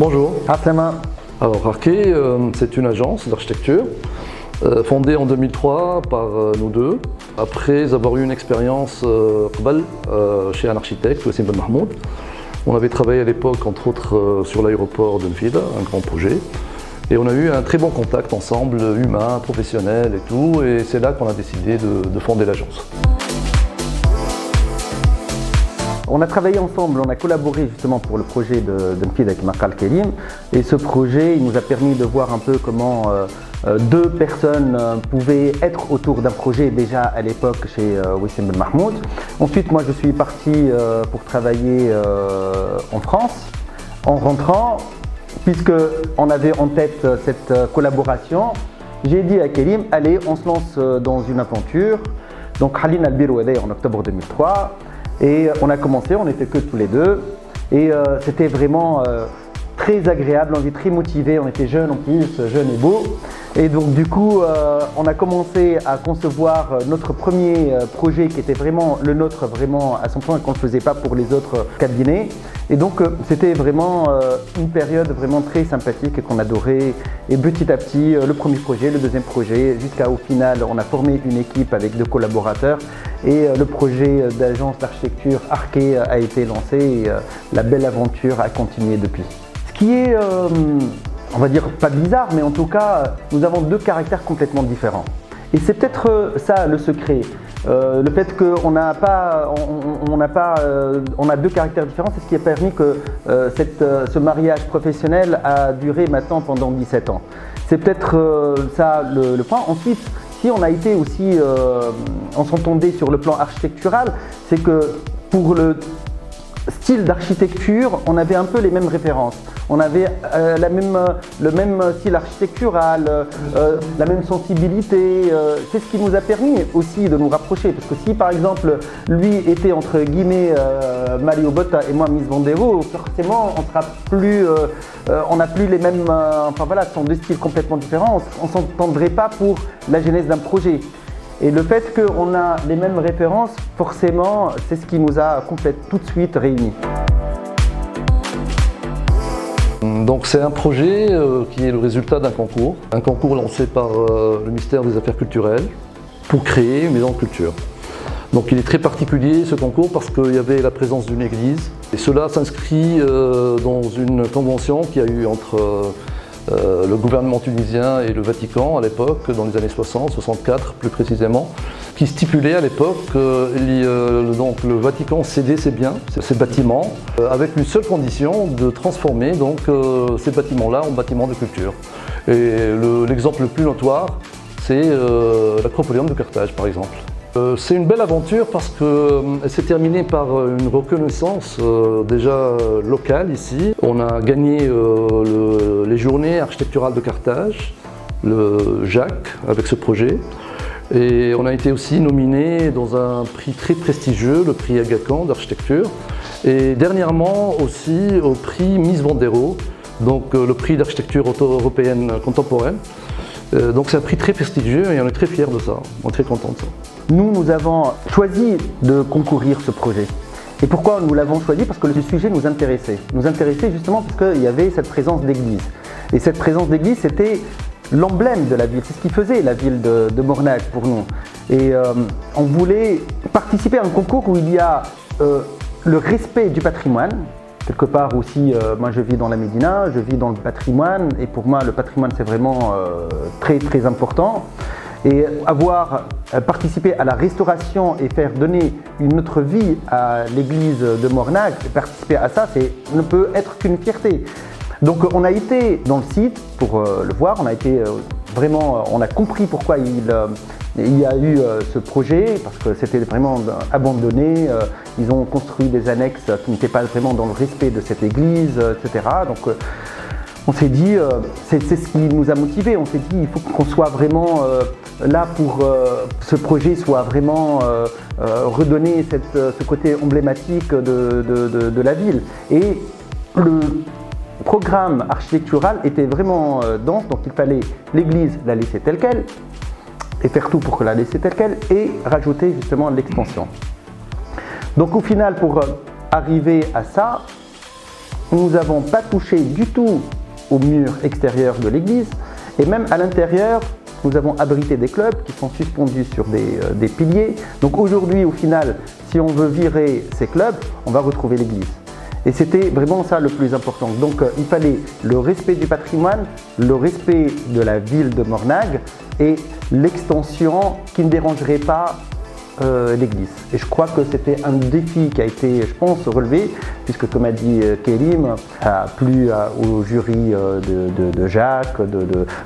Bonjour. Aslama. Alors Arké, c'est une agence d'architecture fondée en 2003 par nous deux, après avoir eu une expérience chez un architecte, Wassim Ben Mahmoud. On avait travaillé à l'époque, entre autres, sur l'aéroport de Nfida, un grand projet. Et on a eu un très bon contact ensemble, humain, professionnel et tout. Et c'est là qu'on a décidé de fonder l'agence. On a travaillé ensemble, on a collaboré justement pour le projet de Nfida avec Maqal Kerim. Et ce projet, il nous a permis de voir un peu comment deux personnes pouvaient être autour d'un projet déjà à l'époque chez Wassim Ben Mahmoud. Ensuite, moi je suis parti pour travailler en France. En rentrant, puisqu'on avait en tête cette collaboration, j'ai dit à Kerim, allez, on se lance dans une aventure. Donc Halin Al-Birouadeh en octobre 2003. Et on a commencé, on n'était que tous les deux. Et c'était vraiment très agréable, on était très motivés, on était jeunes en plus, jeunes et beaux. Et donc du coup, on a commencé à concevoir notre premier projet qui était vraiment le nôtre, vraiment à son point qu'on ne le faisait pas pour les autres cabinets. Et donc c'était vraiment une période vraiment très sympathique et qu'on adorait. Et petit à petit, le premier projet, le deuxième projet, jusqu'à au final, on a formé une équipe avec 2 collaborateurs. Et le projet d'agence d'architecture Arké a été lancé et la belle aventure a continué depuis. Ce qui est, on va dire, pas bizarre, mais en tout cas, nous avons 2 caractères complètement différents. Et c'est peut-être ça le secret. Le fait qu'on a 2 caractères différents, c'est ce qui a permis que ce mariage professionnel a duré maintenant pendant 17 ans. C'est peut-être ça le point. Ensuite, si on a été aussi, on s'entendait sur le plan architectural, c'est que pour le style d'architecture, on avait un peu les mêmes références. On avait le même style architectural, la même sensibilité. C'est ce qui nous a permis aussi de nous rapprocher. Parce que si par exemple, lui était entre guillemets Mario Botta et moi Miss Bandero, forcément on n'a plus les mêmes, enfin voilà, ce sont 2 styles complètement différents. On ne s'entendrait pas pour la genèse d'un projet. Et le fait qu'on a les mêmes références, forcément, c'est ce qui nous a tout de suite réunis. Donc c'est un projet qui est le résultat d'un concours lancé par le ministère des Affaires culturelles pour créer une maison de culture. Donc il est très particulier ce concours parce qu'il y avait la présence d'une église et cela s'inscrit dans une convention qu'il y a eu entre le gouvernement tunisien et le Vatican à l'époque, dans les années 60, 64 plus précisément, qui stipulait à l'époque que le Vatican cédait ses biens, ses bâtiments, avec une seule condition de transformer donc, ces bâtiments-là en bâtiments de culture. Et l'exemple le plus notoire, c'est l'Acropolium de Carthage par exemple. C'est une belle aventure parce qu'elle s'est terminée par une reconnaissance déjà locale ici. On a gagné les journées architecturales de Carthage, le Jacques avec ce projet. Et on a été aussi nominé dans un prix très prestigieux, le prix Aga Khan d'architecture. Et dernièrement aussi au prix Miss Bandero, donc le prix d'architecture européenne contemporaine. Donc c'est un prix très prestigieux et on est très fiers de ça, on est très contents de ça. Nous avons choisi de concourir ce projet. Et pourquoi nous l'avons choisi? Parce que le sujet nous intéressait. Nous intéressait justement parce qu'il y avait cette présence d'église. Et cette présence d'église, c'était l'emblème de la ville. C'est ce qui faisait la ville de Mornag pour nous. Et on voulait participer à un concours où il y a le respect du patrimoine. Quelque part aussi, moi je vis dans la Médina, je vis dans le patrimoine. Et pour moi, le patrimoine, c'est vraiment très très important. Et avoir participé à la restauration et faire donner une autre vie à l'église de Mornag, participer à ça, ne peut être qu'une fierté. Donc on a été dans le site pour le voir, on a été on a compris pourquoi il y a eu ce projet, parce que c'était vraiment abandonné. Ils ont construit des annexes qui n'étaient pas vraiment dans le respect de cette église, etc. Donc on s'est dit, c'est ce qui nous a motivés, on s'est dit il faut qu'on soit vraiment là pour ce projet soit vraiment redonner ce côté emblématique de la ville. Et le programme architectural était vraiment dense, donc il fallait l'église la laisser telle qu'elle et faire tout pour la laisser telle qu'elle et rajouter justement l'expansion. Donc au final, pour arriver à ça, nous n'avons pas touché du tout au mur extérieur de l'église et même à l'intérieur, nous avons abrité des clubs qui sont suspendus sur des piliers. Donc aujourd'hui, au final, si on veut virer ces clubs, on va retrouver l'église. Et c'était vraiment ça le plus important. Donc il fallait le respect du patrimoine, le respect de la ville de Mornague et l'extension qui ne dérangerait pas l'église. Et je crois que c'était un défi qui a été, je pense, relevé, puisque comme a dit Kérim, a plu au jury de Jacques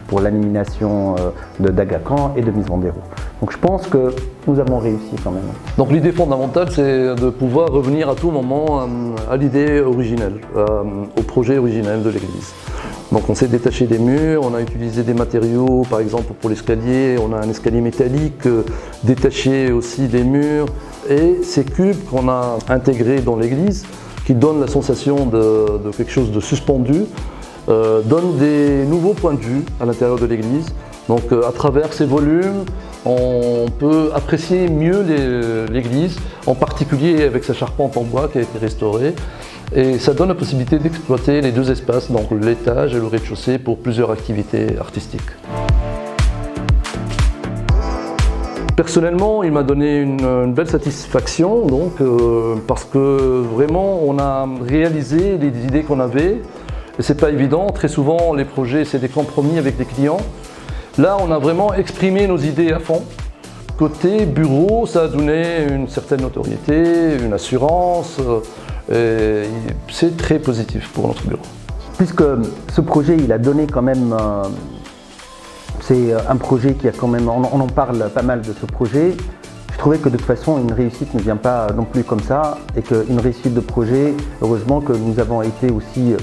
pour l'animation d'Agacan et de Miss Vandero. Donc je pense que nous avons réussi quand même. Donc l'idée fondamentale, c'est de pouvoir revenir à tout moment à l'idée originelle, au projet originel de l'église. Donc on s'est détaché des murs, on a utilisé des matériaux, par exemple pour l'escalier, on a un escalier métallique détaché aussi des murs. Et ces cubes qu'on a intégrés dans l'église, qui donnent la sensation de quelque chose de suspendu, donnent des nouveaux points de vue à l'intérieur de l'église. Donc à travers ces volumes, on peut apprécier mieux l'église, en particulier avec sa charpente en bois qui a été restaurée. Et ça donne la possibilité d'exploiter les deux espaces, donc l'étage et le rez-de-chaussée, pour plusieurs activités artistiques. Personnellement, il m'a donné une belle satisfaction, donc, parce que vraiment on a réalisé les idées qu'on avait. Et c'est pas évident, très souvent les projets c'est des compromis avec les clients. Là on a vraiment exprimé nos idées à fond. Côté bureau, ça a donné une certaine notoriété, une assurance. C'est très positif pour notre bureau. Puisque ce projet, il a donné quand même, c'est un projet qui a quand même, on en parle pas mal de ce projet. Je trouvais que de toute façon, une réussite ne vient pas non plus comme ça et qu'une réussite de projet, heureusement que nous avons été aussi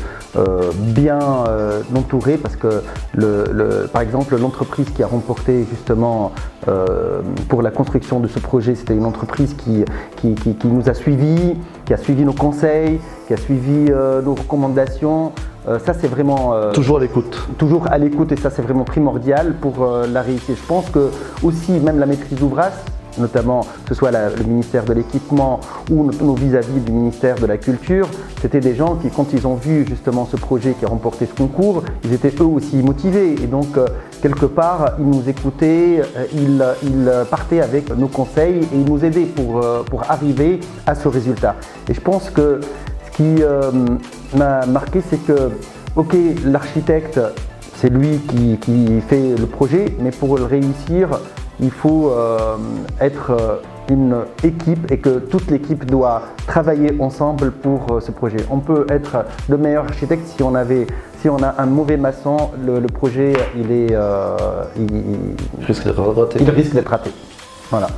bien entourés parce que, par exemple, l'entreprise qui a remporté justement pour la construction de ce projet, c'était une entreprise qui nous a suivis, qui a suivi nos conseils, qui a suivi nos recommandations. Ça c'est vraiment… toujours à l'écoute. Toujours à l'écoute et ça c'est vraiment primordial pour la réussite. Je pense que aussi même la maîtrise d'ouvrage, notamment que ce soit le ministère de l'équipement ou nos vis-à-vis du ministère de la culture, c'était des gens qui, quand ils ont vu justement ce projet qui a remporté ce concours, ils étaient eux aussi motivés et donc quelque part ils nous écoutaient, ils partaient avec nos conseils et ils nous aidaient pour arriver à ce résultat. Et je pense que ce qui m'a marqué, c'est que ok, l'architecte c'est lui qui fait le projet, mais pour le réussir il faut être une équipe et que toute l'équipe doit travailler ensemble pour ce projet. On peut être le meilleur architecte si on a un mauvais maçon, le projet il risque d'être raté. Voilà.